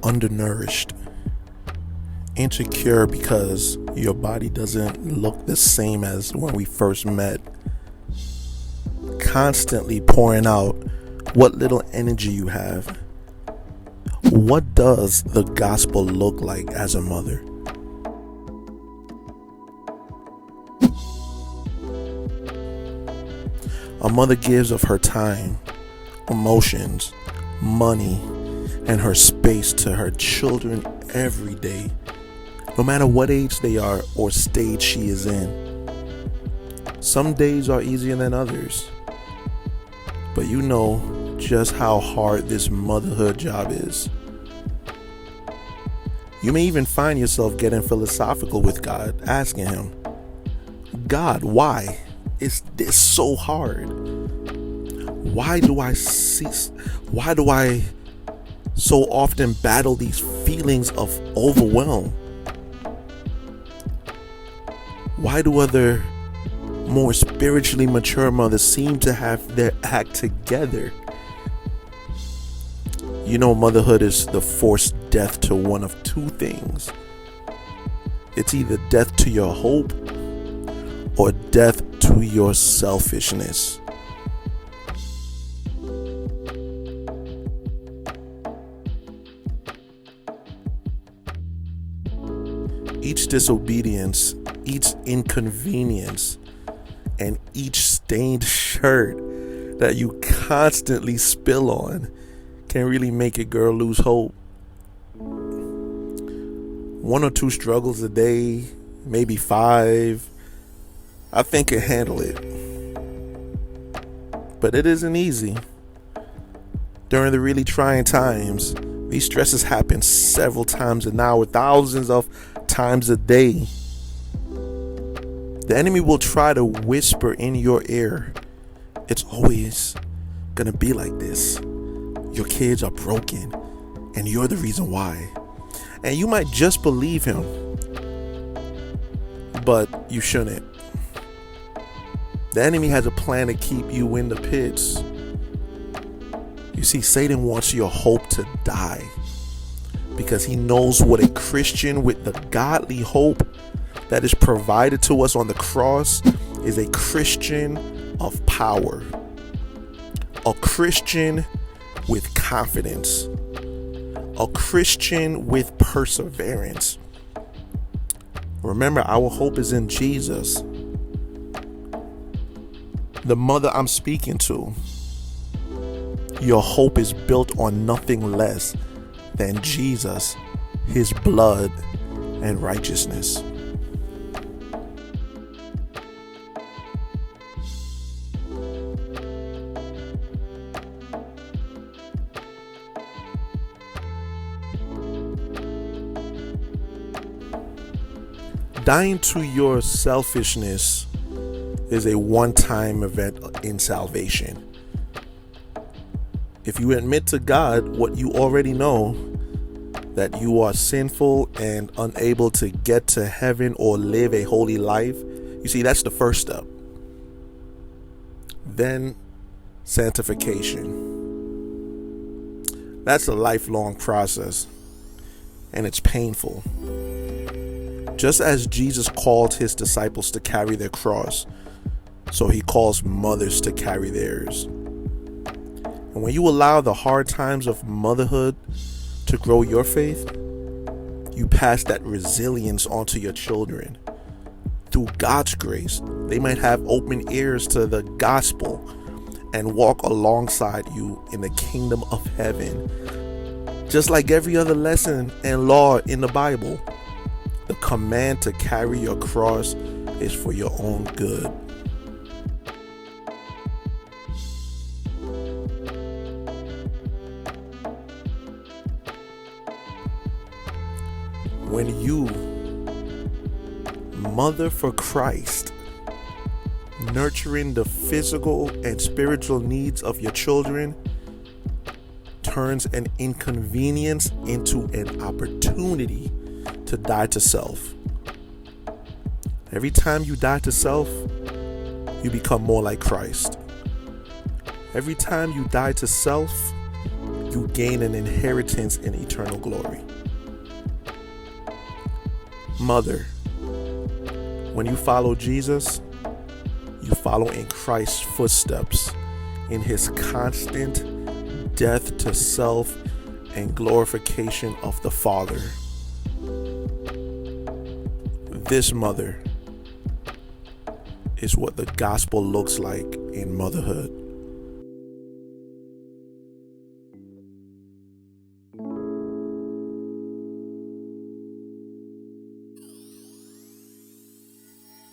undernourished, insecure because your body doesn't look the same as when we first met, constantly pouring out what little energy you have. What does the gospel look like as a mother? A mother gives of her time, emotions, money, and her space to her children every day, no matter what age they are or stage she is in. Some days are easier than others, but you know just how hard this motherhood job is. You may even find yourself getting philosophical with God, asking him, God, why is this so hard? Why do I so often battle these feelings of overwhelm? Why do other more spiritually mature mothers seem to have their act together? You know, motherhood is the forced death to one of two things. It's either death to your hope or death to your selfishness. Each disobedience, each inconvenience, and each stained shirt that you constantly spill on can really make a girl lose hope. 1 or 2 struggles a day, maybe 5, I think can handle it. But it isn't easy. During the really trying times, these stresses happen several times an hour, thousands of times a day. The enemy will try to whisper in your ear, it's always gonna be like this. Your kids are broken and you're the reason why. And you might just believe him, but you shouldn't. The enemy has a plan to keep you in the pits. You see, Satan wants your hope to die because he knows what a Christian with the godly hope that is provided to us on the cross is a Christian of power, a Christian with confidence, a Christian with perseverance. Remember, our hope is in Jesus. The mother I'm speaking to, your hope is built on nothing less than Jesus, his blood, and righteousness. Dying to your selfishness is a one-time event in salvation. If you admit to God what you already know, that you are sinful and unable to get to heaven or live a holy life, you see, that's the first step. Then sanctification. That's a lifelong process, and it's painful. Just as Jesus called his disciples to carry their cross, so he calls mothers to carry theirs. And when you allow the hard times of motherhood to grow your faith, you pass that resilience onto your children. Through God's grace, they might have open ears to the gospel and walk alongside you in the kingdom of heaven. Just like every other lesson and law in the Bible, the command to carry your cross is for your own good. When you mother for Christ, nurturing the physical and spiritual needs of your children turns an inconvenience into an opportunity to die to self. Every time you die to self, you become more like Christ. Every time you die to self, you gain an inheritance in eternal glory. Mother, when you follow Jesus, you follow in Christ's footsteps, in his constant death to self and glorification of the Father. This mother is what the gospel looks like in motherhood.